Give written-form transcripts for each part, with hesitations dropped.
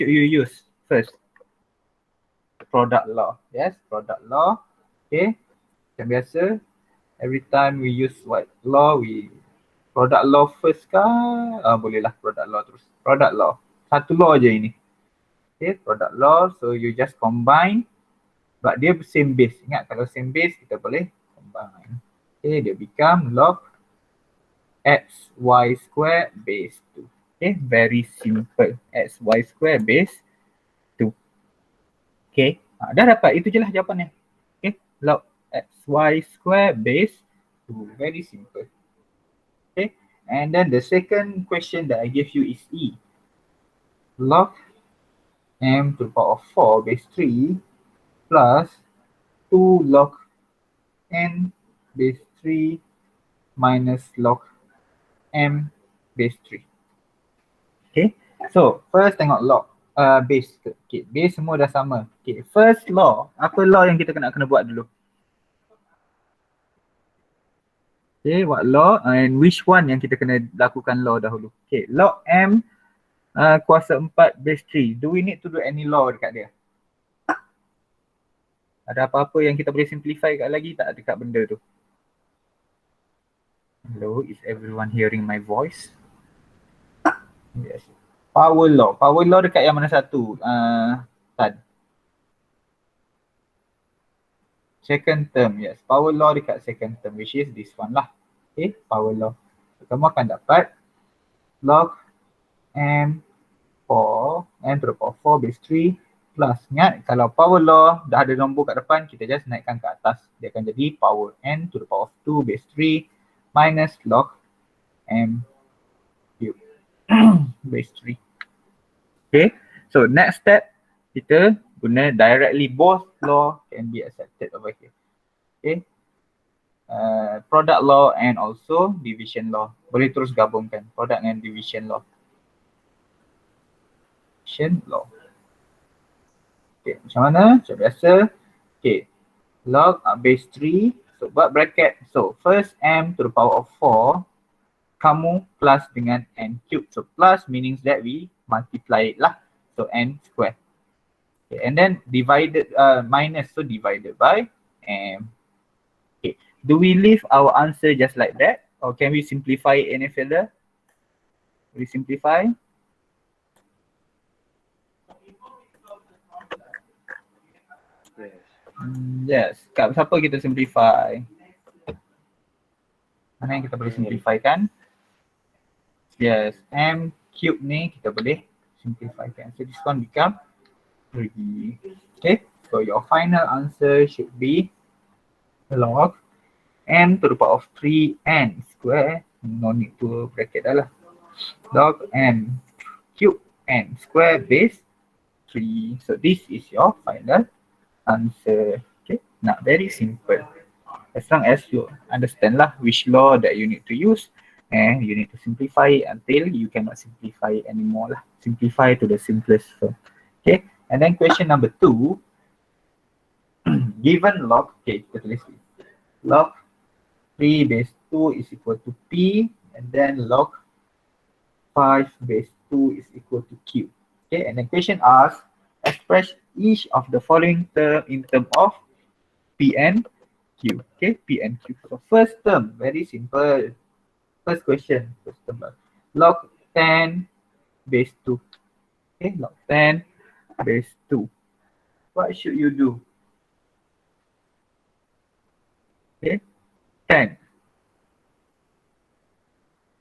you use first? Product law. Yes, product law. Okay. Macam biasa, every time we use what law, we product law first kah? Bolehlah product law terus. Product law. Satu law je ini. Okay, product law. So you just combine. But dia same base. Ingat kalau same base kita boleh combine. Okay, dia become log xy square base 2. Okay, very simple. Xy square base 2. Okay, dah dapat. Itu je lah jawapannya. Okay, log xy square base 2. Very simple. Okay, and then the second question that I give you is E. Log m to the power of 4 base 3 plus 2 log n base 3 minus log m base 3. Okay, so first tengok log base. Okay, base semua dah sama. Okay, first law, apa law yang kita kena buat dulu? Okay, what law and which one yang kita kena lakukan law dahulu? Okay, log m kuasa 4 base 3. Do we need to do any law dekat dia? Ada apa-apa yang kita boleh simplify kat lagi tak dekat benda tu? Hello, is everyone hearing my voice? Yes. Power law. Power law dekat yang mana satu? Tad. Second term, yes. Power law dekat second term, which is this one lah. Okay, power law. So, kamu akan dapat log m 4, m to the power 4 base 3 plus. Ingat, kalau power law dah ada nombor kat depan, kita just naikkan ke atas. Dia akan jadi power n to the power 2 base 3 minus log m cube base 3. Okay, so next step, kita guna directly both law can be accepted over here. Okay, product law and also division law. Boleh terus gabungkan product and division law. Division law. Okay, macam mana? Macam biasa. Okay, log base 3. So buat bracket. So first m to the power of 4, kamu plus dengan n cube. So plus means that we multiply it lah. So n square. Okay, and then divided minus, so divided by m. Okay, do we leave our answer just like that, or can we simplify it any further? We simplify. Yes. Kat siapa kita simplify? Mana yang kita boleh simplify kan? Yes, m cube ni kita boleh simplify kan. So this one become 3. Okay, so your final answer should be log n to the power of 3n square. No need to bracket dah lah. Log n cube n square base 3. So this is your final answer. Okay, not very simple. As long as you understand lah which law that you need to use, and you need to simplify it until you cannot simplify it anymore lah. Simplify to the simplest form. Okay, and then question number 2. Given log, okay, kita tulis log 3 base 2 is equal to p, and then log 5 base 2 is equal to q. Okay, and then question asks, express each of the following term in term of p and q. Okay, p and q. So first term, very simple. First question, first term, log 10 base 2. Okay, log 10 base 2. What should you do? Okay, 10.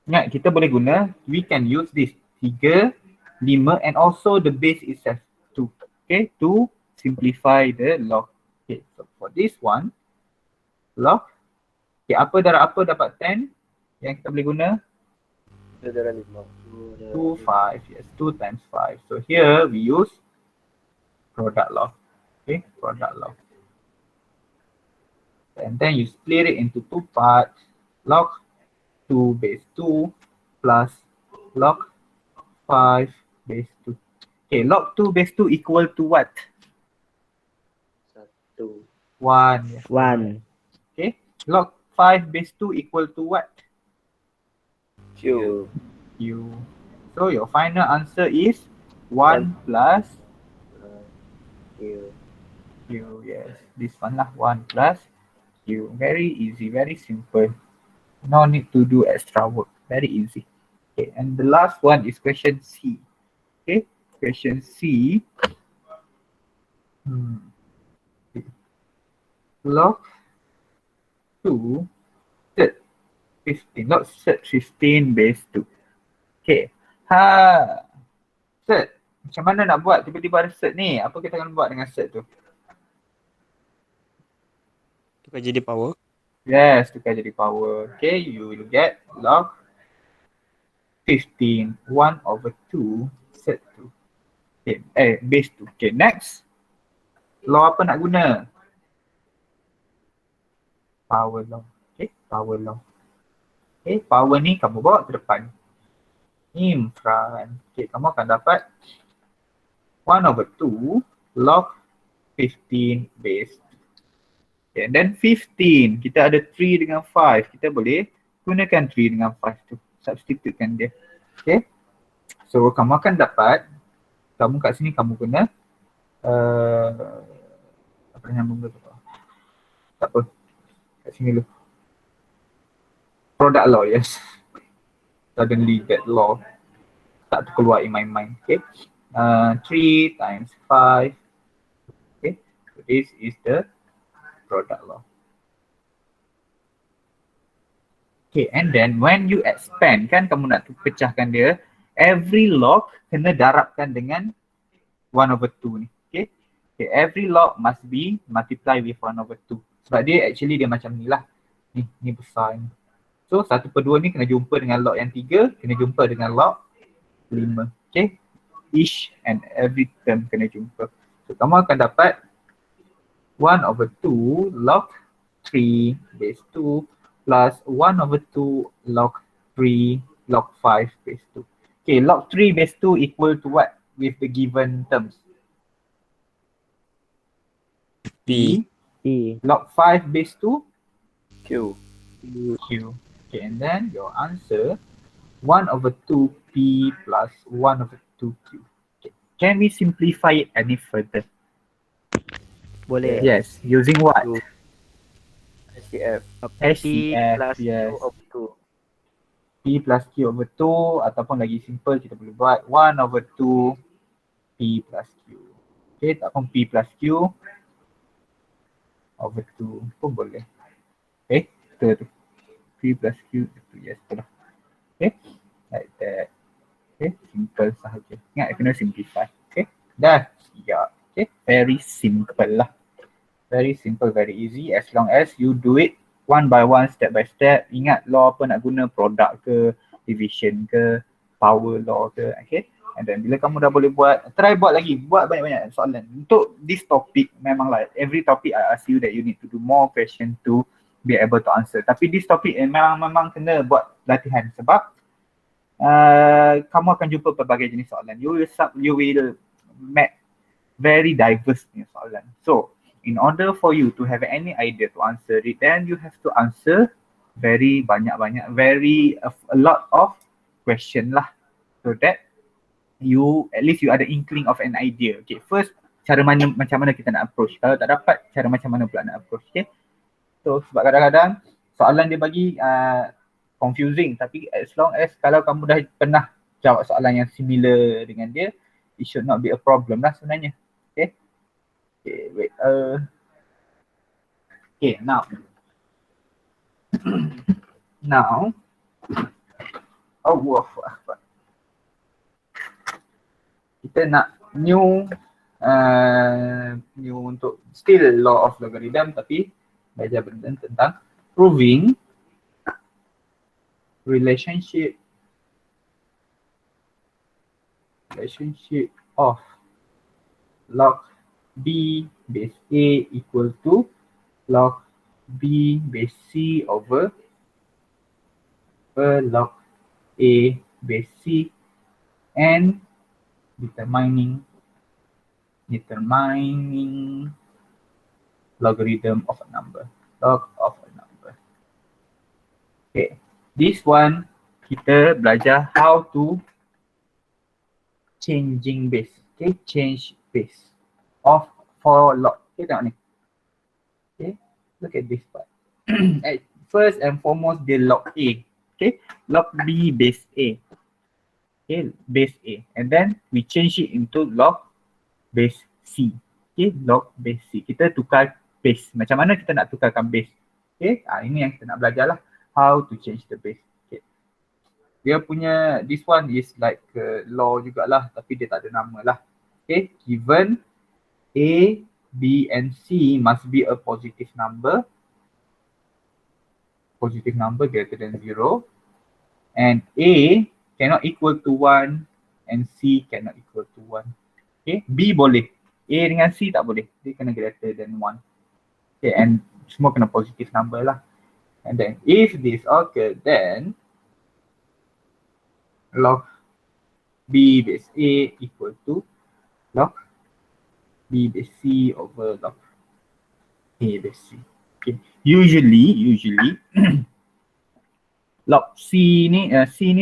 Ingat, kita boleh guna, we can use this 3, 5 and also the base itself 2. Okay, to simplify the log. Okay, so for this one, log, okay, apa darab apa dapat 10 yang kita boleh guna? 2 darab 5. 2, 5, yes, 2 times 5. So here we use product law. Okay, product law. And then you split it into 2 parts. Log 2 base 2 plus log 5 base 2. Okay, log 2 base 2 equal to what? 1. 1. Yes. 1. Okay, log 5 base 2 equal to what? Q. Q. So your final answer is 1 plus Q. Q. Yes, this one lah, 1 plus Q. Very easy, very simple. No need to do extra work. Very easy. Okay, and the last one is question C. Okay, question C. Log 2 third 15. Log third 15 base 2. Okay. Third. Macam mana nak buat tiba-tiba ada third ni? Apa kita akan buat dengan third tu? Tukar jadi power. Yes, tukar jadi power. Okay, you will get log 15 1 over 2 third 2. Okay, base 2. Okay, next. Law apa nak guna? Power law. Okay, power law. Okay, power ni kamu bawa ke depan. In front. Okay, kamu akan dapat 1 over 2 log 15 base. Okay, and then 15. Kita ada 3 dengan 5. Kita boleh gunakan 3 dengan 5 tu. Substitutekan dia. Okay. So, kamu akan dapat, kamu kat sini kamu guna apa nama benda tu? Tak apa. Kat sini dulu. Product law, yes. Suddenly that law tak terkeluar in my mind. Okay. 3 times 5. Okay. So this is the product law. Okay, and then when you expand, kan kamu nak pecahkan dia, every log kena darabkan dengan 1 over 2 ni. Okay. Okay, every log must be multiplied with 1 over 2. Sebab dia actually dia macam ni lah. Ni besar ni. So 1/2 ni kena jumpa dengan log yang 3, kena jumpa dengan log 5. Okay. Each and every term kena jumpa. So kamu akan dapat 1 over 2 log 3 base 2 plus 1 over 2 log 3 log 5 base 2. Okay, log 3 base 2 equal to what with the given terms? P. E. Log 5 base 2 Q. Q. Okay, and then your answer 1 over 2 P plus 1 over 2 Q. Okay. Can we simplify it any further? Boleh. Yes, using what? SCF. SCF, plus yes. Q over 2. P plus Q over 2 ataupun lagi simple kita boleh buat 1 over 2 P plus Q. Okay, ataupun P plus Q over 2 pun boleh. Okay, betul tu. P plus Q itu, yes, betul. Okay, like that. Okay, simple sahaja. Ingat kena simplify. Okay, dah siap. Okay, very simple lah. Very simple, very easy as long as you do it one by one, step by step. Ingat law apa nak guna, product ke, division ke, power law ke, okay. And then bila kamu dah boleh buat, try buat lagi, buat banyak-banyak soalan. Untuk this topic, memanglah every topic I ask you that you need to do more question to be able to answer. Tapi this topic memang kena buat latihan sebab kamu akan jumpa pelbagai jenis soalan. You will meet very diverse punya soalan. So, in order for you to have any idea to answer it, then you have to answer very banyak-banyak, a lot of question lah. So that you, at least you ada inkling of an idea. Okay, first, macam mana kita nak approach. Kalau tak dapat, cara macam mana pula nak approach. Okay. So, sebab kadang-kadang soalan dia bagi confusing, tapi as long as kalau kamu dah pernah jawab soalan yang similar dengan dia, it should not be a problem lah sebenarnya. Okay. Okay, wait. Okay, now. Now. Oh, kita nak new untuk still law of logarithm tapi belajar benda tentang proving relationship of log B base A equal to log B base C over log A base C and determining logarithm of a number, log of a number. Okay, this one kita belajar how to changing base. Okay, change base of for log. Okay, tengok ni. Okay, look at this part. At first and foremost, dia log A. Okay, log B base A. Okay, base A. And then we change it into log base C. Okay, log base C. Kita tukar base. Macam mana kita nak tukarkan base? Okay, ini yang kita nak belajar lah. How to change the base. Okay. Dia punya, this one is like law jugalah, tapi dia tak ada nama lah. Okay, given A, B and C must be a positive number greater than 0, and A cannot equal to 1 and C cannot equal to 1. Okay, B boleh, A dengan C tak boleh, dia kena greater than 1. Okay, and semua kena positive number lah. And then if this occur, then log B base A equal to log B base C over log A base C. Okay, usually log C ni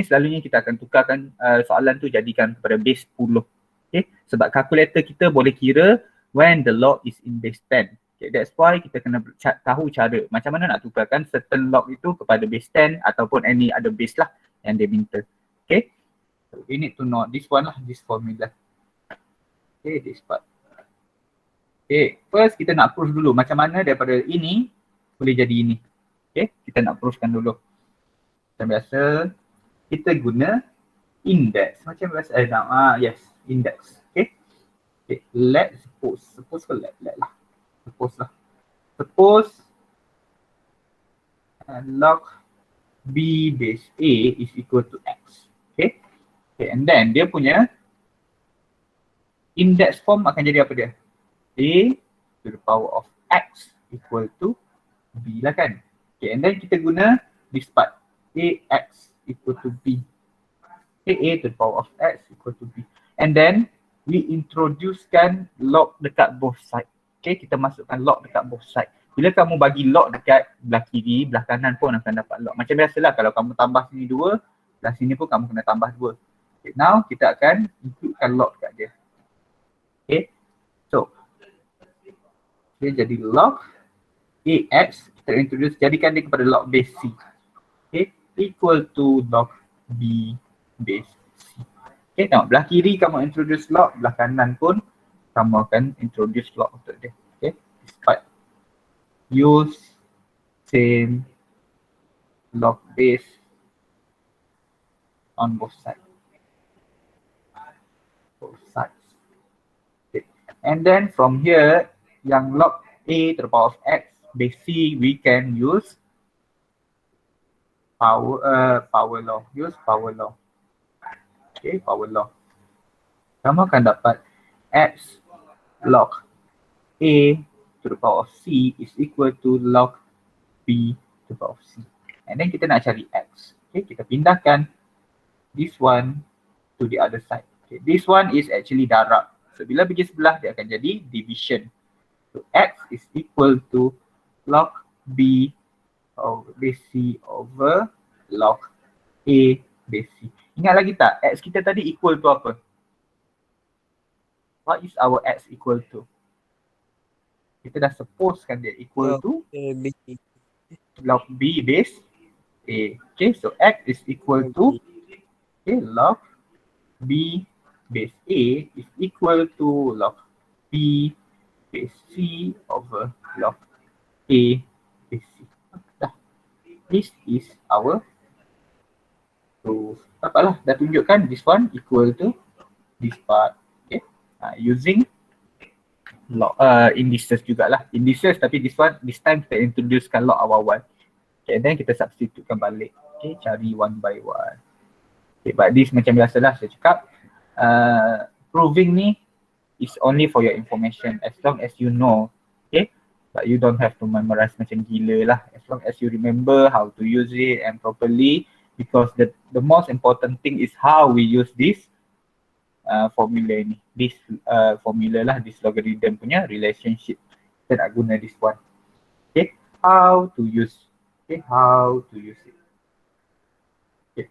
selalunya kita akan tukarkan soalan tu jadikan kepada base 10. Okay, sebab kalkulator kita boleh kira when the log is in base 10. Okay, that's why kita kena tahu cara macam mana nak tukarkan certain log itu kepada base 10 ataupun any other base lah yang dia minta. Okay, so we need to know this one lah, this formula. Okay, this part. Okay, first kita nak prove dulu macam mana daripada ini boleh jadi ini. Okay, kita nak provekan dulu. Macam biasa, kita guna index. Macam biasa, yes, index. Okay, okay, let's suppose let lah. Suppose log B base A is equal to X. Okay, okay, and then dia punya index form akan jadi apa dia? A to the power of X equal to B lah kan. Okay, and then kita guna this part. AX equal to B. Okay, A to the power of X equal to B. And then we introducekan log dekat both side. Okay, kita masukkan log dekat both side. Bila kamu bagi log dekat belah kiri, belah kanan pun akan dapat log. Macam biasalah kalau kamu tambah sini 2, belah sini pun kamu kena tambah 2. Okay, now kita akan includekan log dekat dia. Okay, so dia jadi log AX, kita introduce, jadikan dia kepada log base C. Okay, equal to log B base C. Okay, tengok belah kiri kamu introduce log, belah kanan pun kamu akan introduce log untuk dia. Okay, this part. Use same log base on both sides. Okay. And then from here, yang log A to the power of X base C, we can use power law. Use power law. Okay, power law. Kamu akan dapat X log A to the power of C is equal to log B to the power of C. And then kita nak cari X. Okay, kita pindahkan this one to the other side. Okay, this one is actually darab. So bila pergi sebelah dia akan jadi division. So X is equal to log B over base C over log A base C. Ingat lagi tak? X kita tadi equal to apa? What is our X equal to? Kita dah supposekan dia equal to log B base A. Okay, so X is equal to log B base A is equal to log B base C over log A base C. Dah. This is our proof. Dapatlah, dah tunjukkan this one equal to this part. Okay, using log indices jugalah. Indices tapi this time kita introducekan log awal-awal. Okay, then kita substitutekan balik. Okay, cari one by one. Okay, but this macam biasalah saya cakap. Proving ni is only for your information as long as you know. Okay, but you don't have to memorize macam gila lah. As long as you remember how to use it and properly, because the most important thing is how we use this formula ni. This formula lah, this logarithm punya relationship. Kita nak guna this one. Okay, how to use. Okay, how to use it. Okay,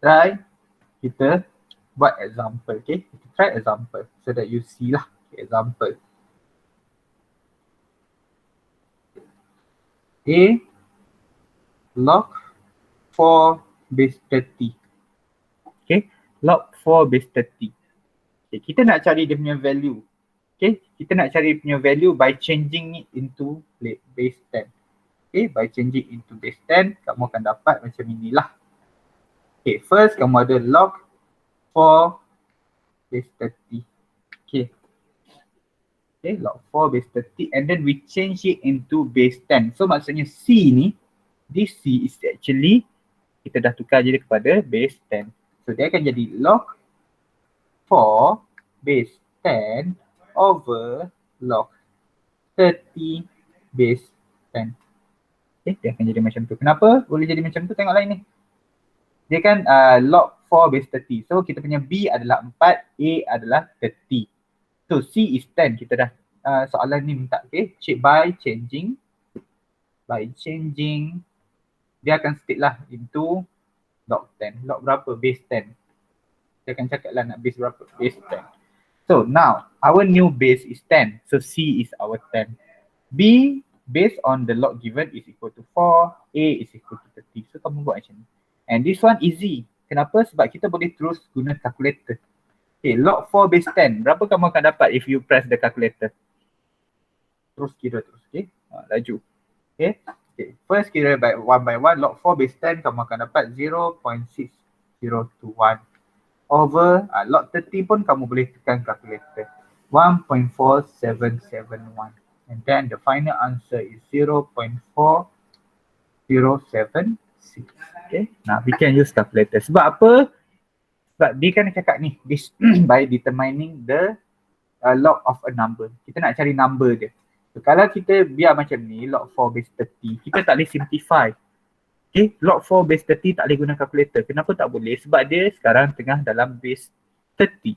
try kita buat example, okay? Kita try example so that you see lah. Okay, example. A log 4 base 30. Okay, log 4 base 30. Okay, kita nak cari dia punya value. Okay, kita nak cari punya value by changing it into base 10. Okay, by changing into base 10, kamu akan dapat macam inilah. Okay, first kamu ada log 4 base 30. Okay. Okay, log 4 base 30 and then we change it into base 10. So maksudnya C ni, this C is actually, kita dah tukar jadi kepada base 10. So dia akan jadi log 4 base 10 over log 30 base 10. Okay, dia akan jadi macam tu. Kenapa boleh jadi macam tu? Tengoklah ini. Dia kan log 4 base 30. So kita punya B adalah 4, A adalah 30. So C is 10. Kita dah soalan ni minta, okay, by changing, dia akan split lah into log 10. Log berapa? Base 10. Dia akan cakap lah nak base berapa? Base 10. So now, our new base is 10. So C is our 10. B, based on the log given is equal to 4. A is equal to 30. So kamu buat macam ni. And this one easy. Kenapa? Sebab kita boleh terus guna calculator. Okay, log 4 base 10. Berapa kamu akan dapat if you press the calculator? Terus kira terus, okay? Laju. Okay. Okay, first kira by one, log 4 base 10 kamu akan dapat 0.6021 over log 30 pun kamu boleh tekan calculator 1.4771 and then the final answer is 0.4076. Okay, now we can use calculator. Sebab apa? Sebab dia kan cakap ni this by determining the log of a number. Kita nak cari number dia. So, kalau kita biar macam ni, log 4 base 30, kita tak boleh simplify. Okay, log 4 base 30 tak boleh guna calculator. Kenapa tak boleh? Sebab dia sekarang tengah dalam base 30.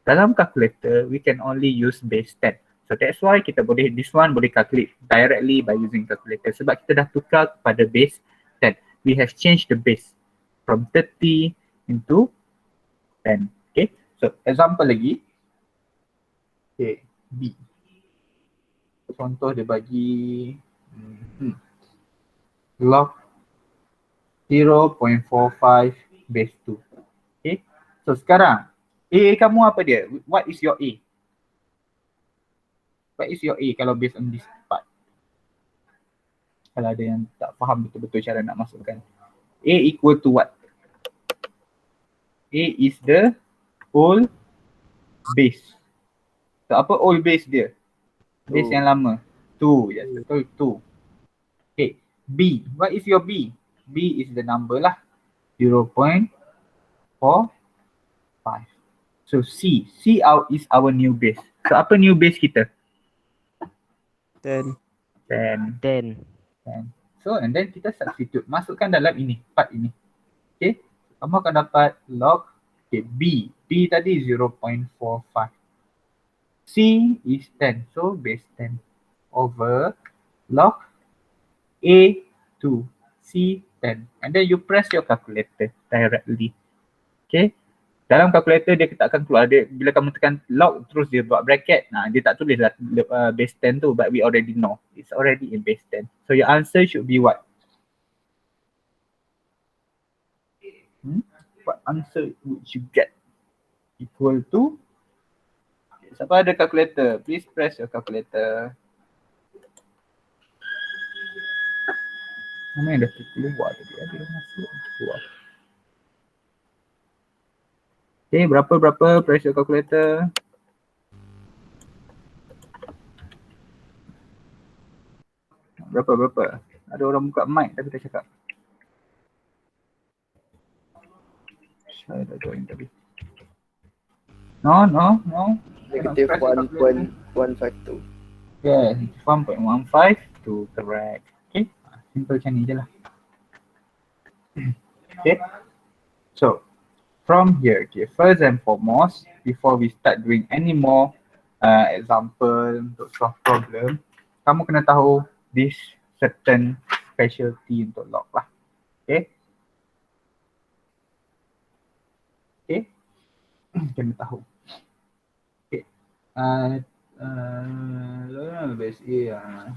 Dalam calculator, we can only use base 10. So that's why kita boleh, this one boleh calculate directly by using calculator. Sebab kita dah tukar kepada base 10. We have changed the base from 30 into 10. Okay, so example lagi. Okay, B. Contoh dia bagi log 0.45 base 2. Okay, so sekarang A kamu apa dia? What is your A? What is your A kalau based on this part? Kalau ada yang tak faham betul-betul cara nak masukkan. A equal to what? A is the whole base. So apa old base dia? Base yang lama. 2. Yes, betul 2. Okay. B. What is your B? B is the number lah. 0.45. So C. C out is our new base. So apa new base kita? 10. 10. So and then kita substitute. Masukkan dalam ini. Part ini. Okay. Kamu akan dapat log. Okay. B. B tadi 0.45. C is 10. So base 10 over log A 2. C 10. And then you press your calculator directly. Okay. Dalam calculator dia tak akan keluar. Dia, bila kamu tekan log terus dia buat bracket. Nah, dia tak tulis lah base 10 tu, but we already know. It's already in base 10. So your answer should be what? What answer would you get? Equal to? Siapa ada calculator? Please press your calculator. Mana yang dah keluar tadi? Ada yang masuk keluar. Okay, berapa? Press your calculator. Berapa? Ada orang buka mic tapi tak cakap. Saya dah join tadi. No. Negative 1.152. Yeah, 1.152 correct. Okay, simple macam ni je lah. Okay, so from here, okay, first and foremost, before we start doing any more example untuk solve problem, kamu kena tahu this certain specialty untuk log lah. Okay. kena tahu. Okay. Base A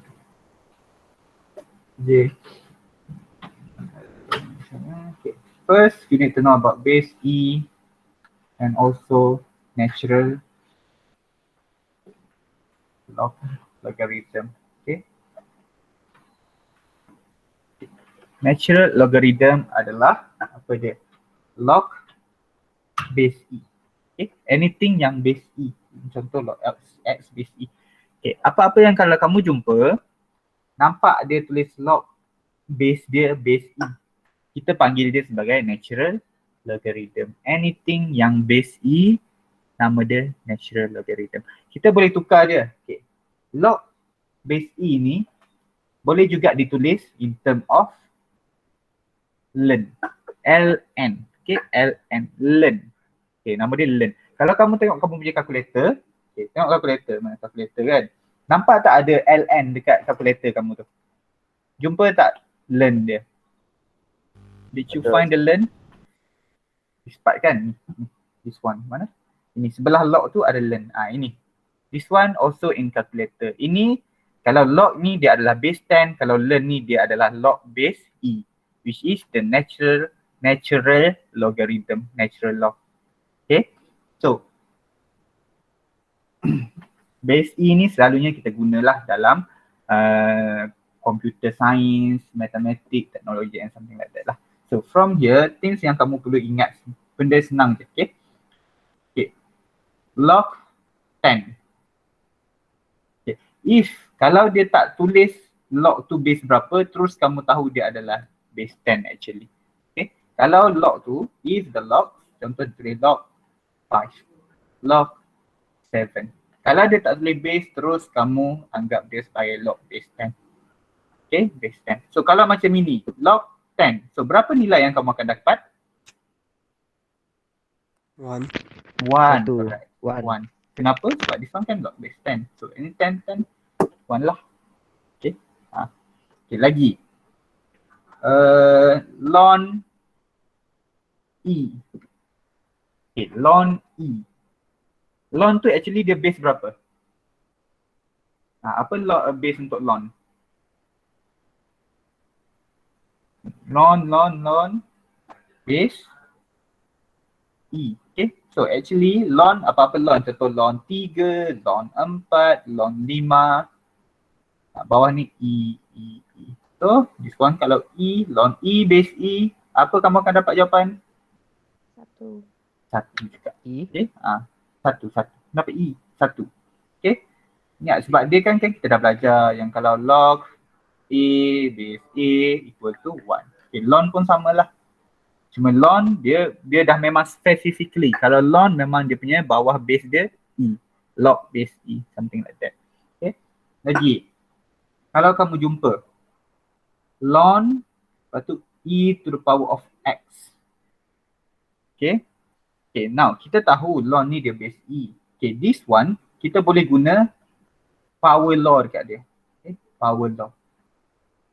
J. Okay. First, you need to know about base E and also natural logarithm. Okay. Natural logarithm adalah apa dia? Log base E. Okay. Anything yang base E. Contoh log X base E. Okay. Apa-apa yang kalau kamu jumpa, nampak dia tulis log base dia base E, kita panggil dia sebagai natural logarithm. Anything yang base E, nama dia natural logarithm. Kita boleh tukar dia. Okay. Log base E ni boleh juga ditulis in term of ln. ln. Okay, ln. ln. Okay, nama dia ln. Kalau kamu tengok kamu punya calculator, okay, tengok calculator, mana calculator kan? Nampak tak ada ln dekat calculator kamu tu? Jumpa tak ln dia? Did you find the ln? This part kan? This one. Mana? Ini sebelah log tu ada ln. Ini. This one also in calculator. Ini kalau log ni dia adalah base 10, kalau ln ni dia adalah log base E, which is the natural logarithm, natural log. Okay? So base E ni selalunya kita gunalah dalam computer science, mathematics, technology and something like that lah. So from here, things yang kamu perlu ingat, benda senang je, okay? Okay. Log 10. Okay. If kalau dia tak tulis log tu base berapa, terus kamu tahu dia adalah base 10 actually. Okay. Kalau log tu, if the log, contoh tulis log 5, log 7. Kalau dia tak tulis base, terus kamu anggap dia sebagai log base 10. Okay, base 10. So kalau macam ini, log 10. So berapa nilai yang kamu akan dapat? 1. 1. Satu. Correct. One. 1. Kenapa? Sebab this one kan log base 10. So ini 10, 1 lah. Okay. Okay, lagi. Ln E. Okay, ln E. Ln tu actually dia base berapa? Apa base untuk ln? Ln base E. Okay. So actually ln apa-apa ln, contoh ln 3, ln 4, ln 5. Bawah ni E. So this one kalau E, ln E base E, apa kamu akan dapat jawapan? 1. 1 juga. E. Okay. 1. Kenapa E? 1. Okay. Ingat sebab dia kan kita dah belajar yang kalau log A base A equal to 1. Okay, ln pun samalah. Cuma ln dia dah memang specifically. Kalau ln memang dia punya bawah base dia E. Log base E, something like that. Okay. Lagi. Kalau kamu jumpa ln lepas tu E to the power of X. Okay. Okay, now kita tahu ln ni dia base E. Okay, this one kita boleh guna power law dekat dia. Okay, power law.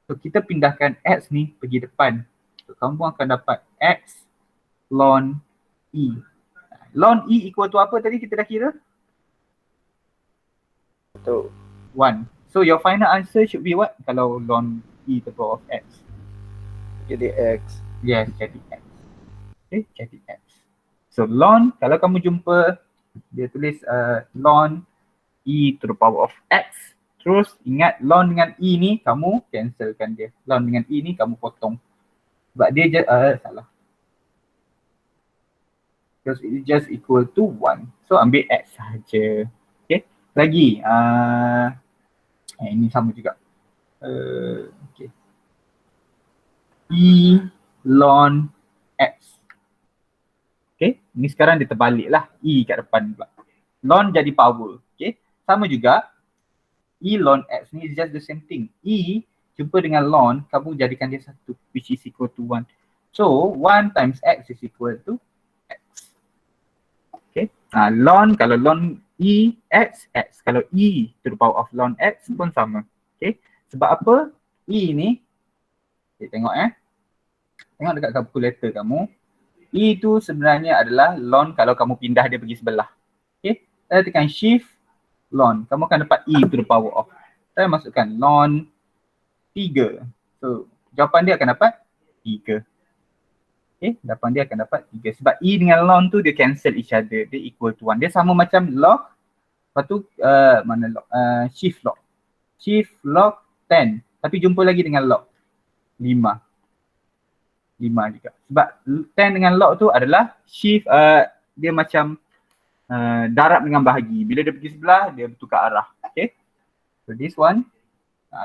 So kita pindahkan X ni pergi depan. So kamu akan dapat X ln E. Ln E equal to apa tadi kita dah kira? Betul. 1. So your final answer should be what? Kalau ln E to the power of X. Jadi X. Yes, jadi X. Okay, jadi X. So ln, kalau kamu jumpa dia tulis ln E to the power of X. Terus ingat ln dengan E ni kamu cancelkan dia. Ln dengan E ni kamu potong. Sebab dia salah. Because it just equal to 1. So ambil X saja. Okay. Lagi. Ini sama juga. Okay. E ln X. Okay. Ini sekarang dia terbalik lah. E kat depan pula. Ln jadi power. Okay. Sama juga. E ln X ni is just the same thing. E jumpa dengan ln, kamu jadikan dia 1, which is equal to 1. So 1 times X is equal to X. Okay. Ln, kalau ln E, X, X. Kalau E to the power of ln X pun sama. Okay. Sebab apa? E ni, okay, tengok Tengok dekat calculator kamu. E tu sebenarnya adalah lon kalau kamu pindah dia pergi sebelah. Okay, saya tekan shift lon, kamu akan dapat E to the power of. Saya masukkan lon 3. So jawapan dia akan dapat 3. Okay, jawapan dia akan dapat 3. Sebab E dengan lon tu dia cancel each other, dia equal to 1. Dia sama macam log, lepas tu mana log, shift log. Shift log 10, tapi jumpa lagi dengan log 5 juga. Sebab 10 dengan log tu adalah shift, dia macam darab dengan bahagi. Bila dia pergi sebelah, dia bertukar arah. Okay, so this one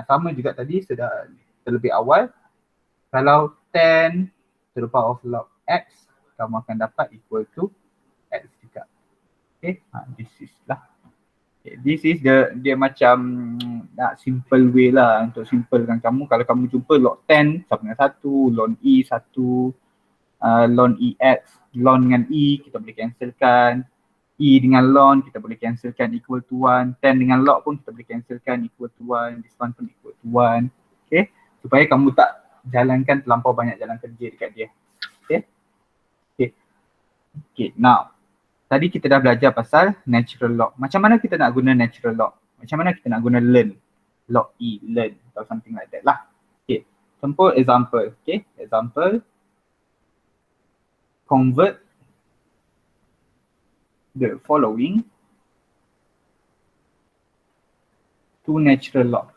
sama juga tadi, sudah terlebih awal. Kalau 10 to the power of log x, kamu akan dapat equal to x juga. Okay, this is lah. Okay, this is dia macam nak simple way lah untuk simplekan kamu. Kalau kamu jumpa log 10 sama dengan 1, ln E 1, ln EX, ln dengan E kita boleh cancelkan, E dengan ln kita boleh cancelkan equal to 1, 10 dengan log pun kita boleh cancelkan equal to 1, this one pun equal to 1. Okay, supaya kamu tak jalankan terlampau banyak jalan kerja dekat dia. Okay, okay, now tadi kita dah belajar pasal natural log. Macam mana kita nak guna natural log? Macam mana kita nak guna learn? Log E, learn atau something like that lah. Okay, simple example. Okay, example. Convert the following to natural log.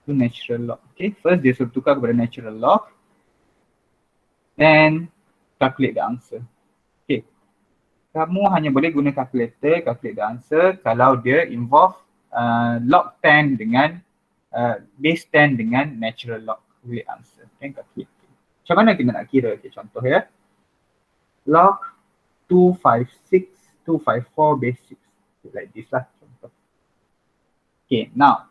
To natural log. Okay, first dia suruh tukar kepada natural log. Then calculate the answer. Okay, kamu hanya boleh guna calculator, calculate the answer kalau dia involve log 10 dengan base 10 dengan natural log. Calculate answer. Okay, calculate. Macam mana kita nak kira? Okay, contoh ya. Log 256, 254 base 6. Okay, like this lah contoh. Okay, now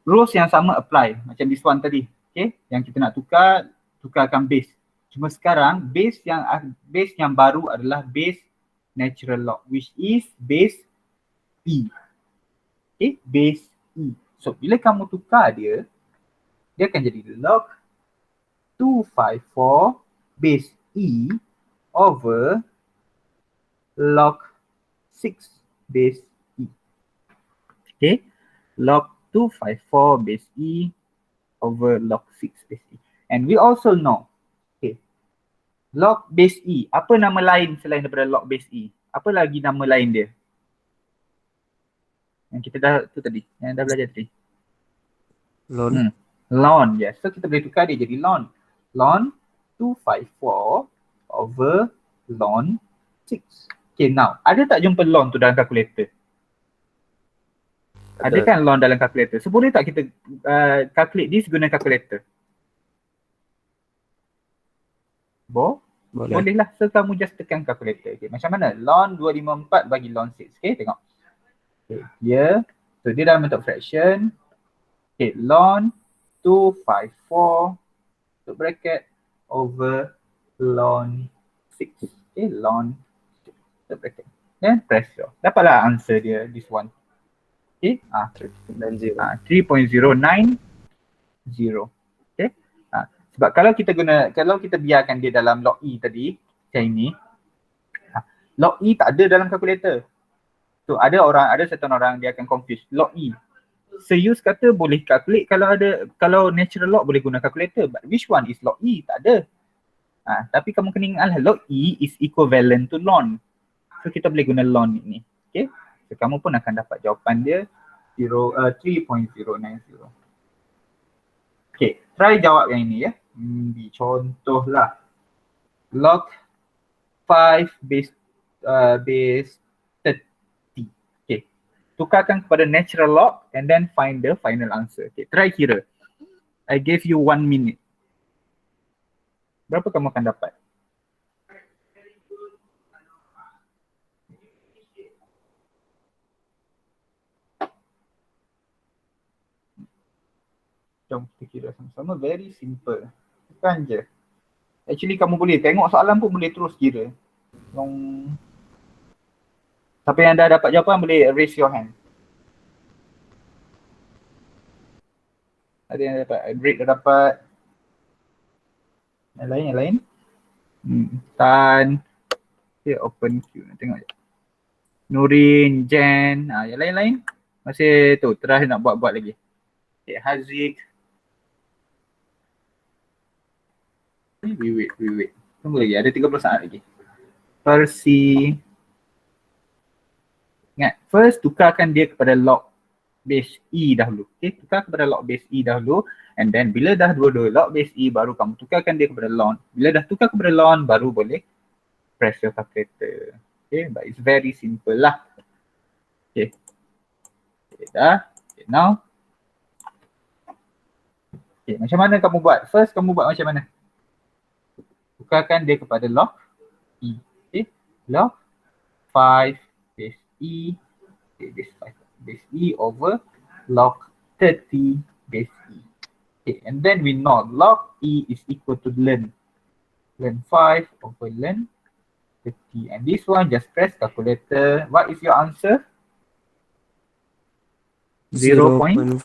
rules yang sama apply macam this one tadi. Okay, yang kita nak tukarkan base. Cuma sekarang base yang baru adalah base natural log, which is base E. Okay, base E. So bila kamu tukar dia akan jadi log 254 base E over log 6 base E. Okay, log 254 base E over log 6 base E. And we also know, okay, log base E, apa nama lain selain daripada log base E? Apa lagi nama lain dia? Yang kita dah tu tadi, yang dah belajar tadi. Lon. Ln, yes. So kita boleh tukar dia jadi ln. Ln 254 over ln 6. Okay, now ada tak jumpa ln tu dalam kalkulator? Ada kan ln dalam kalkulator? So boleh tak kita calculate this guna kalkulator? Boleh lah. So kamu just tekan calculator. Okay, macam mana? Ln 254 bagi ln 6. Okay, tengok. Okay, here. So dia dalam bentuk fraction. Okay, ln 254 tutup bracket over ln 6. Okay, ln 6 tutup bracket. Then press enter. Dapatlah answer dia, this one. Okay, 3.090. Okay. Sebab kalau kita biarkan dia dalam log E tadi, macam ini, log E tak ada dalam kalkulator. So ada certain orang dia akan confuse log E. Serius kata boleh calculate kalau natural log boleh guna calculator, but which one is log E? Tak ada. Tapi kamu kena ingat log E is equivalent to ln. So kita boleh guna ln ini. Okay. So kamu pun akan dapat jawapan dia 3.090. Okay, try jawab yang ini ya. Contohlah log 5 base 30. Okay, tukarkan kepada natural log and then find the final answer. Okay, try kira. I gave you 1 minute. Berapa kamu akan dapat? Jom kita kira sama-sama, very simple. Bukan je. Actually kamu boleh tengok soalan pun boleh terus kira. Siapa yang dah dapat jawapan boleh raise your hand. Ada yang dapat, Break dah dapat. Yang lain? Tan. Okay, open queue. Nak tengok je. Nurin, Jen, yang lain-lain masih tu try nak buat-buat lagi. Okay, Haziq. We wait. Tunggu lagi, ada 30 saat lagi. Percy. Ingat, first tukarkan dia kepada log base E dahulu. Okay, tukar kepada log base E dahulu. And then bila dah dua-dua log base E, baru kamu tukarkan dia kepada log. Bila dah tukar kepada log, baru boleh press your calculator. Okay, but it's very simple lah. Okay, dah. Okay, now. Okay, macam mana kamu buat? First kamu buat macam mana? Tukarkan dia kepada log E. Okay, log 5 base E. Okay, base E over log 30 base E. Okay, and then we know log E is equal to ln 5 over ln 30. And this one, just press calculator. What is your answer? 0.47.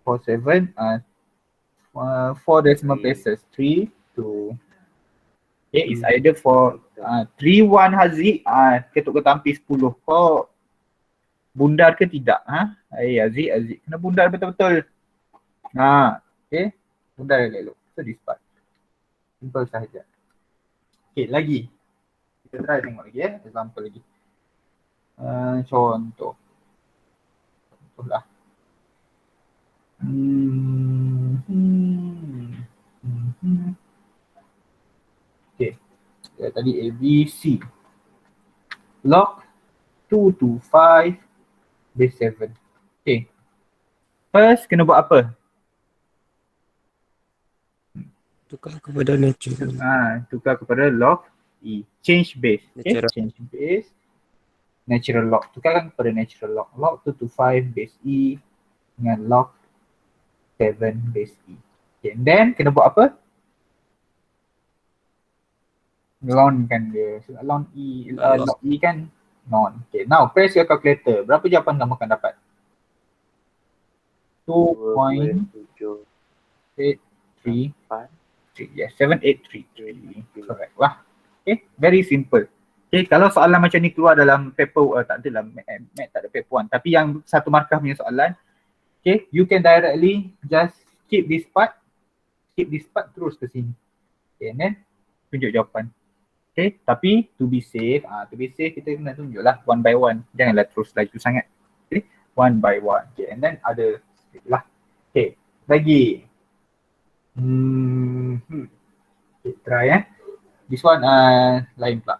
47. 4 decimal places. 3, 2. Okay, it's either for 3, 1 Haziq. Ketuk ketampi 10. Kau bundar ke tidak? Haziq. Kena bundar betul-betul. Okay. Bundar elok-elok. So this part. Simple sahaja. Okay, lagi. Kita try tengok lagi example lagi. Contoh. Contohlah. Okay. Tadi ABC. Log 225 base 7. Okay. First kena buat apa? Tukar kepada natural. Tukar kepada log E. Change base. Okay. Natural. Change base. Natural log. Tukarkan kepada natural log. Log 225 base E dengan log 7 base E. Okay. And then kena buat apa? Log kan dia. Log E. Log E kan non. Okay. Now press your calculator. Berapa jawapan kamu akan dapat? 2.833. Yes, 7833. Correct lah. Okay, very simple. Okay, kalau soalan macam ni keluar dalam paper, tak adalah, Math tak ada paper 1. Tapi yang satu markah punya soalan, okay, you can directly just skip this part terus ke sini. Okay, and then tunjuk jawapan. Okay, tapi to be safe kita kena tunjuklah one by one. Janganlah terus laju sangat. Okay, one by one. Okay, and then ada lah. Okay, lagi. Okay, try This one lain pula.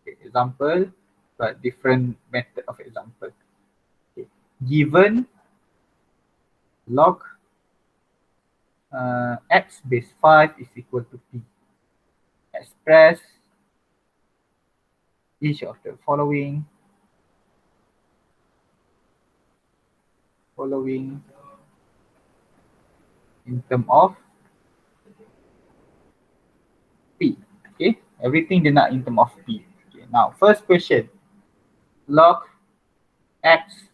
Okay, example, but different method of example. Okay. Given log x base 5 is equal to p. Express each of the following in term of P. Okay, everything dia nak in term of P. Okay, now first question. Log x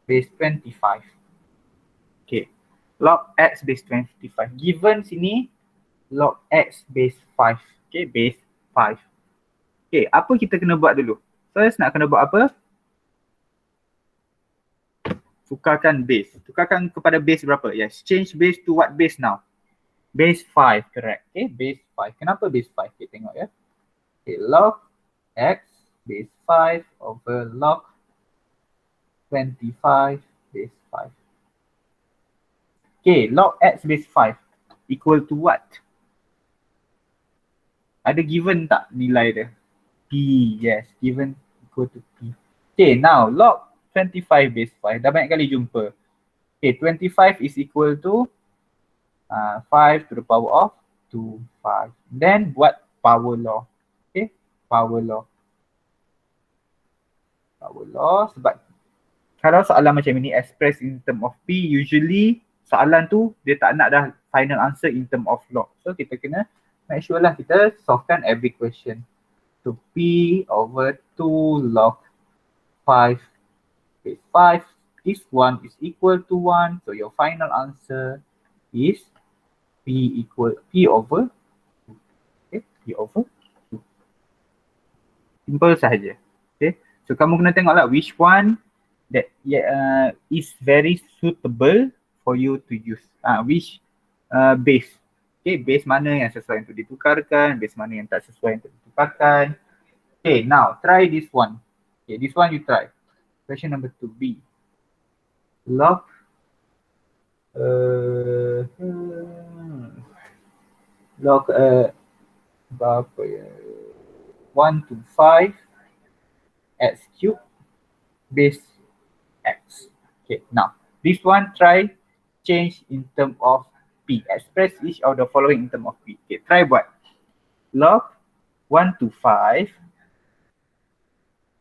base 25. Okay, log x base 25. Given sini log x base 5. Okay, base 5. Okay, apa kita kena buat dulu? First nak kena buat apa? Tukarkan base. Tukarkan kepada base berapa? Yes, change base to what base now? Base 5, correct. Okay, base 5. Kenapa base 5? Kita tengok ya. Okay, log x base 5 over log 25 base 5. Okay, log x base 5 equal to what? Ada given tak nilai dia? P, yes, given equal to P. Okay, now log 25 base 5, dah banyak kali jumpa. Okay, 25 is equal to 5 to the power of 2, 5. Then buat power law. Okay, power law. Power law sebab kalau soalan macam ini express in term of P, usually soalan tu dia tak nak dah final answer in term of log. So kita kena make sure lah kita solvekan every question. So P over 2 log 5 base 5. This one is equal to 1. So your final answer is P over P over 2. Simple sahaja. Okay. So kamu kena tengoklah which one that is very suitable for you to use. Which base. Okay, base mana yang sesuai untuk ditukarkan, base mana yang tak sesuai untuk ditukarkan. Okay, now try this one. Okay, this one you try. Question number 2B. Log berapa ya? 1 to 5 x cube base x. Okay, now this one try change in term of P. Express each of the following in term of P. Okay, try buat. Log 1 to 5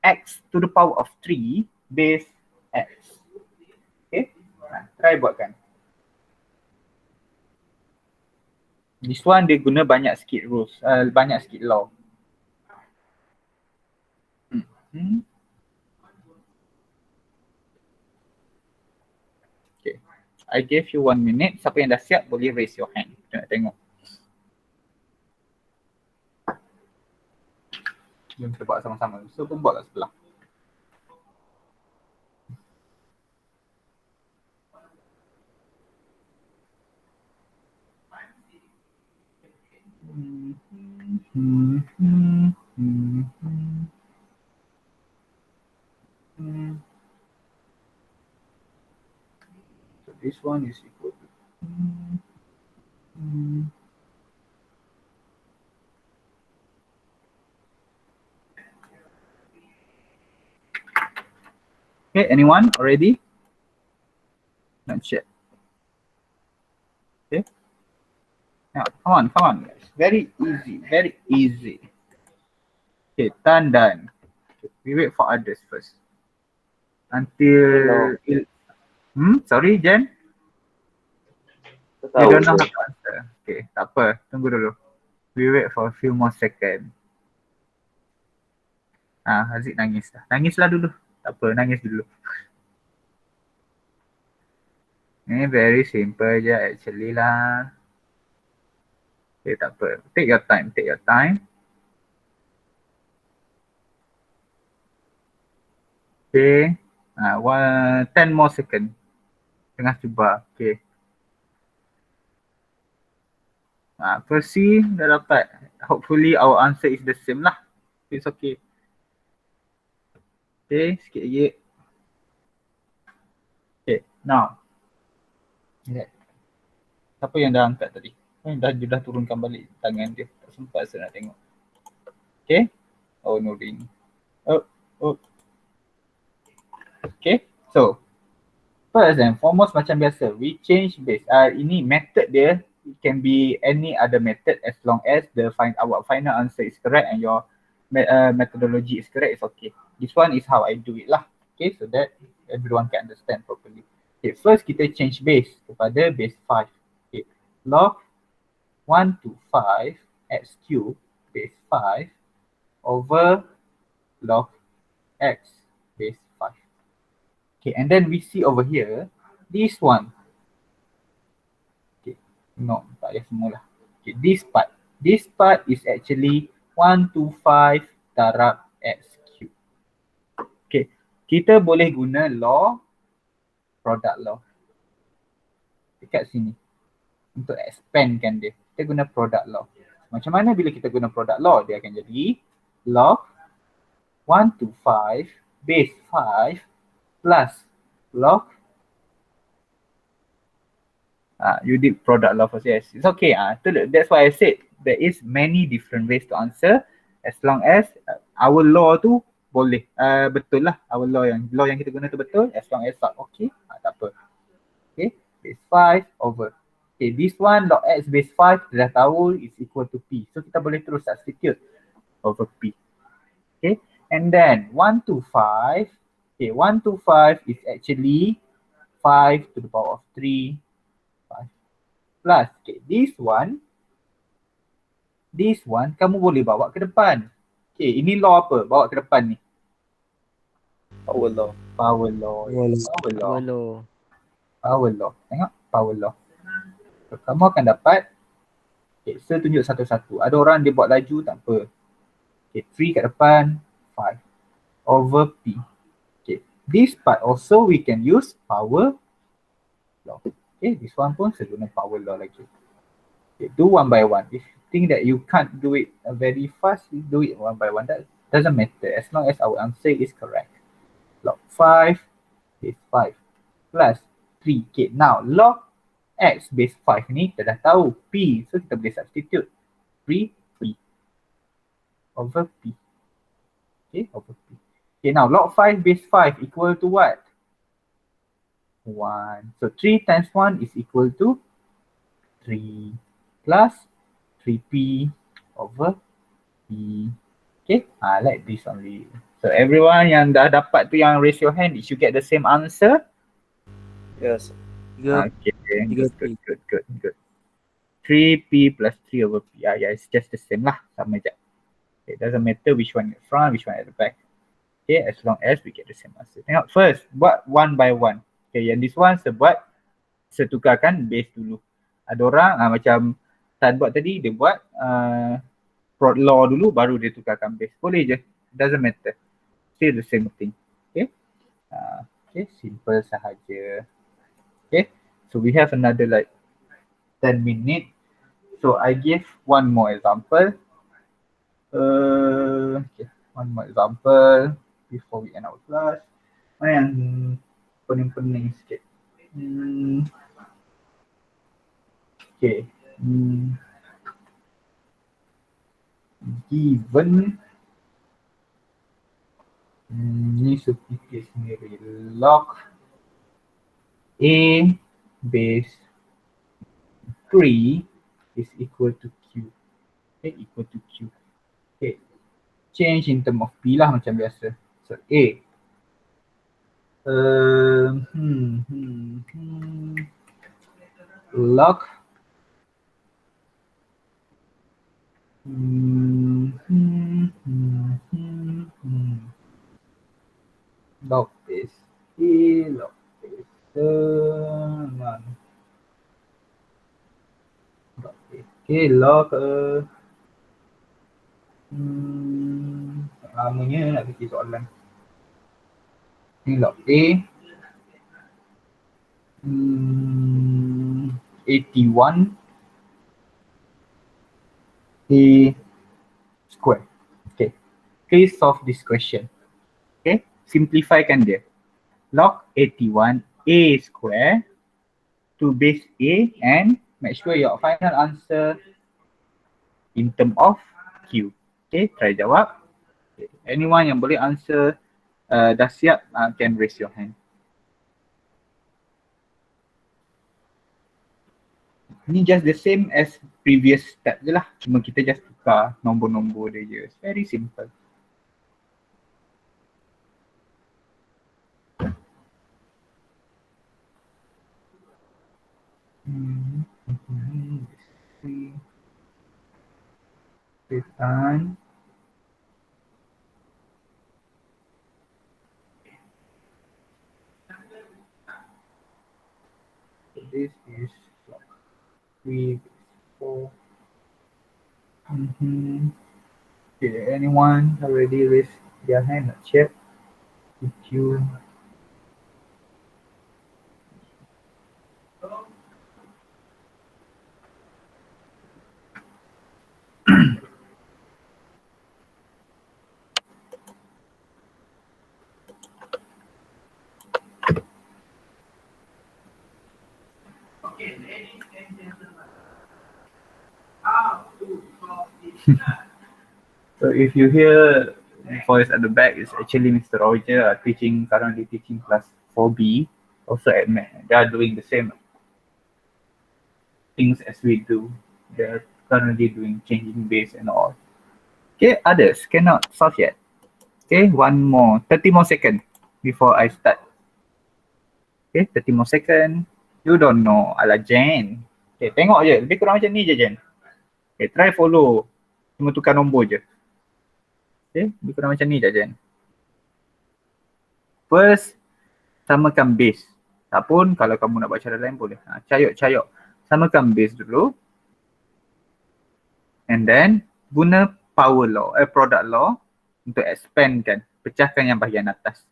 x to the power of 3 base x. Okay, try buatkan. This one dia guna banyak sikit rules, banyak sikit law. Okay, I gave you 1 minute. Siapa yang dah siap boleh raise your hand. Kita nak tengok. Jom kita buat sama-sama. So pun buat kat sebelah. So this one is equal to okay, anyone already? Not yet. Okay. Now, come on, guys. Very easy, very easy. Okay, done. Okay, we wait for others first. Until sorry, Jen. You don't know how to answer. Okay, tak apa. Tunggu dulu. We wait for a few more seconds. Haziq nangis dah. Nangislah dulu. Tak apa, nangis dulu. Ini very simple je actually lah. Okay, tak apa. Take your time. Okay. 10 more second. Tengah cuba. Okay. Percy dah dapat. Hopefully our answer is the same lah. It's okay. Okay, sikit lagi. Okay, now. Siapa yang dah angkat tadi? Dia dah turunkan balik tangan dia. Tak sempat saya nak tengok. Okay. Oh, Nurin. Oh. Okay, so first and foremost macam biasa, we change base. Ini method dia, it can be any other method as long as our final answer is correct and your methodology is correct, it's okay. This one is how I do it lah. Okay, so that everyone can understand properly. Okay, first kita change base kepada base 5. Okay, log 1 to 5 x cube base 5 over log x base 5. Okay, and then we see over here, this one. Okay, no, tak payah semula. Okay, this part is actually 1 to 5 darab x cube. Okay, kita boleh guna law, product law. Dekat sini. Untuk expandkan dia, kita guna product law. Macam mana bila kita guna product law? Dia akan jadi log 1 to 5 base 5 plus log you did product law first. Yes, it's okay. That's why I said there is many different ways to answer as long as our law tu boleh betul lah. Our law yang kita guna tu betul as long as okay, tak apa. Okay, base 5 over. Okay, this one log x base 5 kita dah tahu is equal to P. So kita boleh terus substitute over P. Okay, and then 1 to 5. Okay, 1 to 5 is actually 5 to the power of 3. 5 plus, okay, this one kamu boleh bawa ke depan. Okay, ini law apa? Bawa ke depan ni. Power law. Tengok, power law. So, kamu akan dapat Okay, so tunjuk satu-satu. Ada orang dia buat laju tak apa. Okay, 3 kat depan, 5 over P. Okay, this part also we can use power law. Okay, this one pun saya guna power law lagi. Okay, do one by one. If you think that you can't do it very fast, you do it one by one. That doesn't matter as long as our answer is correct. Log 5 is 5 plus 3. Okay, now log X base 5 ni kita dah tahu P. So kita boleh substitute 3P over P. Okay, over P. Okay, now log 5 base 5 equal to what? 1. So 3 times 1 is equal to 3 plus 3P over P. Okay, like this only. So everyone yang dah dapat tu yang raise your hand, did you get the same answer? Yes. Okay, Tiga good. 3P plus 3 over P. Yeah, it's just the same lah, sama je. Okay, it doesn't matter which one at the front, which one at the back. Okay, as long as we get the same answer. Tengok first, buat one by one. Okay, yang this one saya buat, saya tukarkan base dulu. Ada orang macam Tan buat tadi, dia buat prod law dulu, baru dia tukarkan base. Boleh je, doesn't matter. Still the same thing. Okay, okay, simple sahaja. Okay, so we have another like 10 minutes. So I give one more example. Okay, one more example before we end our class. Mana yang pening-pening sikit. Okay. Given ni fikir sendiri, log A base 3 is equal to Q. Okay, equal to Q. Okay, change in term of P lah macam biasa. So A log log base A log base log base okay, log lamanya nak fikir soalan. Ni log A 81 A square. Okay, please solve this question. Okay, simplifykan dia. Log 81 A square to base A and make sure your final answer in term of Q. Okay, try jawab. Okay. Anyone yang boleh answer dah siap, can raise your hand. Ni just the same as previous step je lah. Cuma kita just tukar nombor-nombor dia je. It's very simple. Time. So this is 3, 4. Okay, anyone already raised their hand? Not yet. Did you? So if you hear voice at the back, it's actually Mr. Roger currently teaching class 4B, also at Mac. They are doing the same things as we do. They are currently doing changing base and all. Okay, others cannot solve yet. Okay, 30 more seconds before I start. Okay, 30 more seconds. You don't know, ala Jen. Okay, tengok je, lebih kurang macam ni je Jen. Okay, try follow. Cuma tukar nombor je. Okay, lebih kurang macam ni je Jen. First, samakan base. Tak pun kalau kamu nak buat cara lain boleh. Cayok. Samakan base dulu. And then guna power law, product law untuk expandkan, pecahkan yang bahagian atas.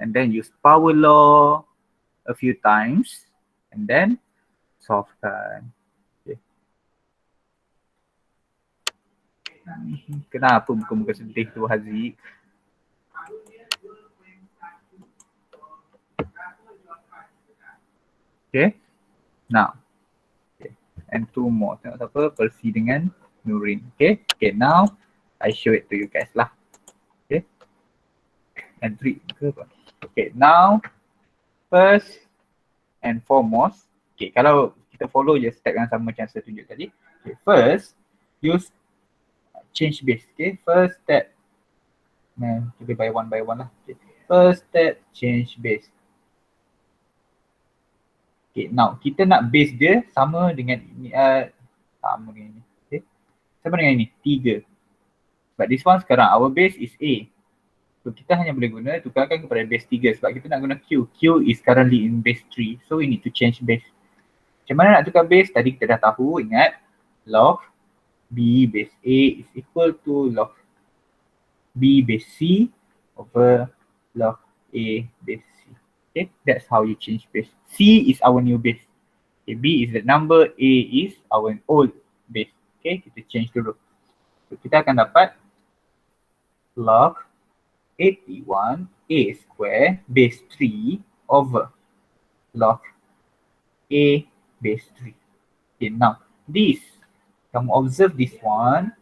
And then use power law a few times and then solvekan. Okay. Kenapa muka-muka sedih tu Haziq? Okay. Now. Okay. And two more. Tengok siapa? Percy dengan Nurin. Okay. Okay. Now I show it to you guys lah. Okay. And three. Okay. Now first and foremost. Okay. Kalau kita follow je step yang sama macam saya tunjuk tadi. Okay. First use change base. Okay. First step. Kita by one lah. Okay. First step change base. Okay, now kita nak base dia sama dengan ini, sama dengan ini. Okay. Sama dengan ini, 3. But this one sekarang, our base is A. So kita hanya boleh guna, tukarkan kepada base 3 sebab kita nak guna Q. Q is currently in base 3. So we need to change base. Macam mana nak tukar base? Tadi kita dah tahu, ingat. Log B base A is equal to log B base C over log A base C. Okay, that's how you change base. C is our new base. Okay, B is the number, A is our old base. Okay, kita change dulu. So, kita akan dapat log 81 A square base 3 over log A base 3. Okay, now this, kamu observe this one.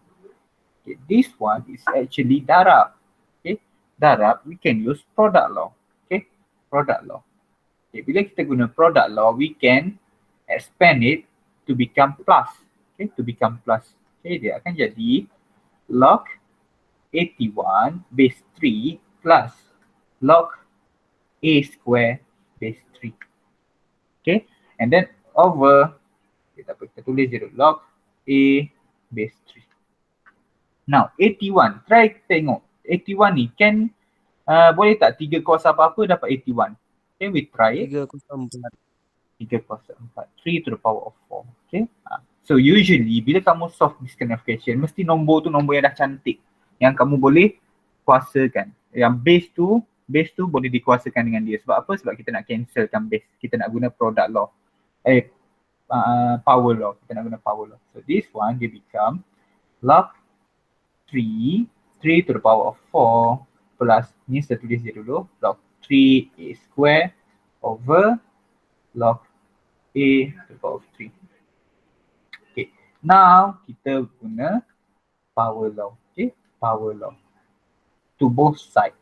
Okay, this one is actually darab. Okay, darab we can use product law. Product law. Okay, bila kita guna product law, we can expand it to become plus. Okay, to become plus. Okay, dia akan jadi log 81 base 3 plus log A square base 3. Okay, and then over, kita tulis je dulu, log A base 3. Now, 81, try tengok. 81 ni kan boleh tak 3 kuasa apa-apa dapat 81? Okay, we try it. 3 kosong 4. 3 kuasa 4. 3 to the power of 4. Okay. So usually bila kamu solve this kind of question, mesti nombor tu nombor yang dah cantik. Yang kamu boleh kuasakan. Yang base tu boleh dikuasakan dengan dia. Sebab apa? Sebab kita nak cancelkan base. Kita nak guna product law. Power law. Kita nak guna power law. So this one dia become log 3 to the power of 4 plus, ni saya tulis dia dulu, log 3A square over log A to the power of 3. Okay, now kita guna power law. Okay, power law to both sides.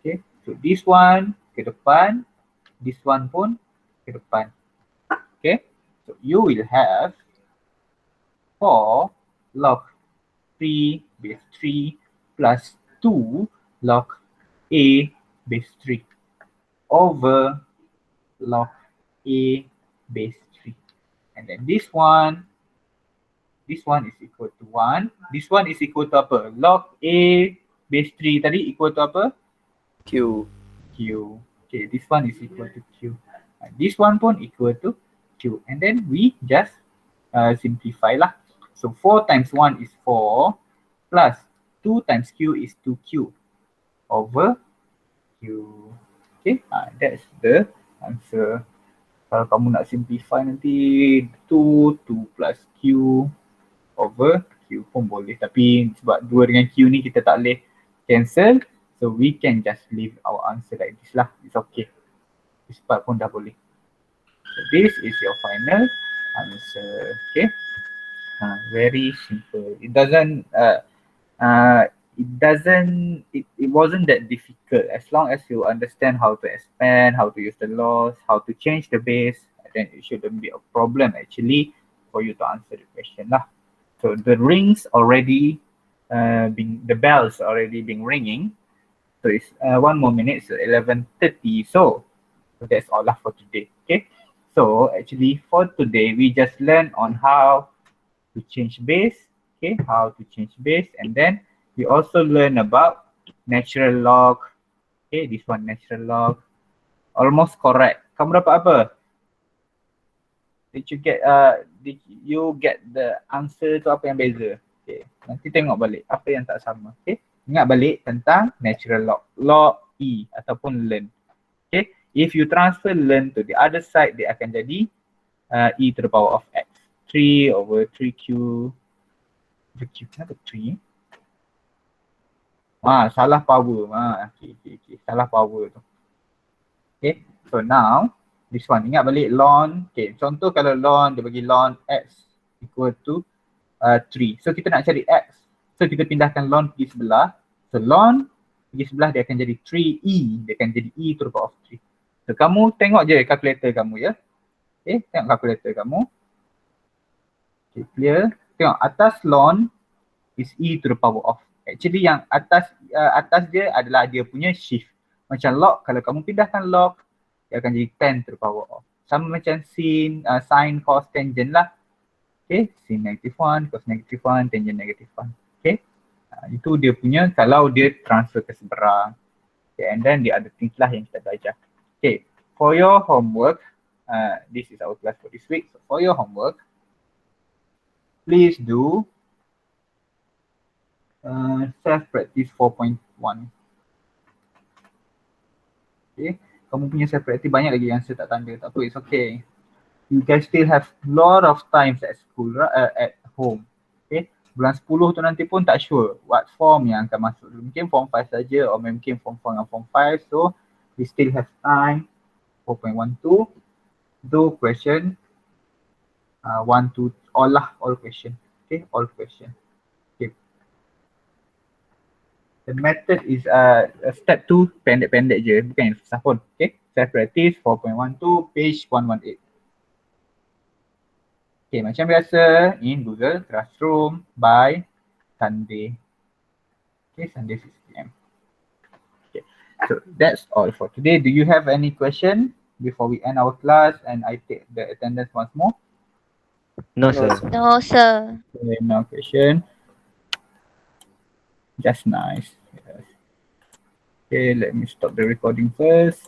Okay, so this one ke depan, this one pun ke depan. Okay, so you will have 4 log 3 base 3 plus 2 log A base 3 over log A base 3. And then this one is equal to 1. This one is equal to apa? Log A base 3 tadi equal to apa? Q. Q. Okay, this one is equal to Q. This one pun equal to Q. And then we just simplify lah. So 4 times 1 is 4 plus 2 times Q is 2Q over Q. Okay, that's the answer. Kalau kamu nak simplify nanti 2 plus Q over Q pun boleh. Tapi sebab 2 dengan Q ni kita tak boleh cancel. So we can just leave our answer like this lah. It's okay. This part pun dah boleh. So this is your final answer. Okay. Very simple. It wasn't that difficult as long as you understand how to expand, how to use the laws, how to change the base, then it shouldn't be a problem actually for you to answer the question lah. So the rings already the bells already been ringing. So it's 1 more minute, so 11:30. So that's all lah for today. Okay. So actually for today we just learn on how to change base. Okay, how to change base, and then we also learn about natural log. Okay, this one natural log. Almost correct. Kamu dapat apa? Did you get you get the answer tu apa yang beza. Okay. Nanti tengok balik apa yang tak sama. Okay. Ingat balik tentang natural log. Log E ataupun learn. Okay. If you transfer learn to the other side, dia akan jadi e to the power of x. 3 over 3q. Kenapa 3? Salah power. Okay. Salah power tu. Okay. So now, this one. Ingat balik ln. Okay. Contoh kalau ln, dia bagi ln x equal to 3. So kita nak cari x. So kita pindahkan ln pergi sebelah. So ln pergi sebelah dia akan jadi 3e. Dia akan jadi e to the power of 3. So kamu tengok je kalkulator kamu ya. Okay. Tengok kalkulator kamu. Okay. Clear. Tengok atas ln is e to the power of. Actually yang atas dia adalah dia punya shift. Macam log, kalau kamu pindahkan log, dia akan jadi 10 to the power of. Sama macam sin, cos, tangent lah. Okay, sin -1, cos -1, tangent -1. Okay, itu dia punya kalau dia transfer ke seberang. Okay, and then the other things lah yang kita belajar. Okay, for your homework, this is our class for this week. So for your homework, please do self-practice 4.1. Okay, kamu punya self-practice banyak lagi yang saya tak tanda. Tak apa, it's okay. You guys still have lot of times at school, at home. Okay, bulan 10 tu nanti pun tak sure what form yang akan masuk. Mungkin form 5 saja atau mungkin form 4 dan form 5. So, we still have time. 4.12. Do question 1, 2, all question. Okay, all question. The method is step 2 pendek-pendek je, bukan yang susah pun. Okay, self-practice 4.12 page 118. Okay, macam biasa in Google Classroom by Sunday. Okay, Sunday 6 PM. Okay, so that's all for today. Do you have any question before we end our class and I take the attendance once more? No, sir. No, sir. Okay, no question. Just nice. Yes. Okay, let me stop the recording first.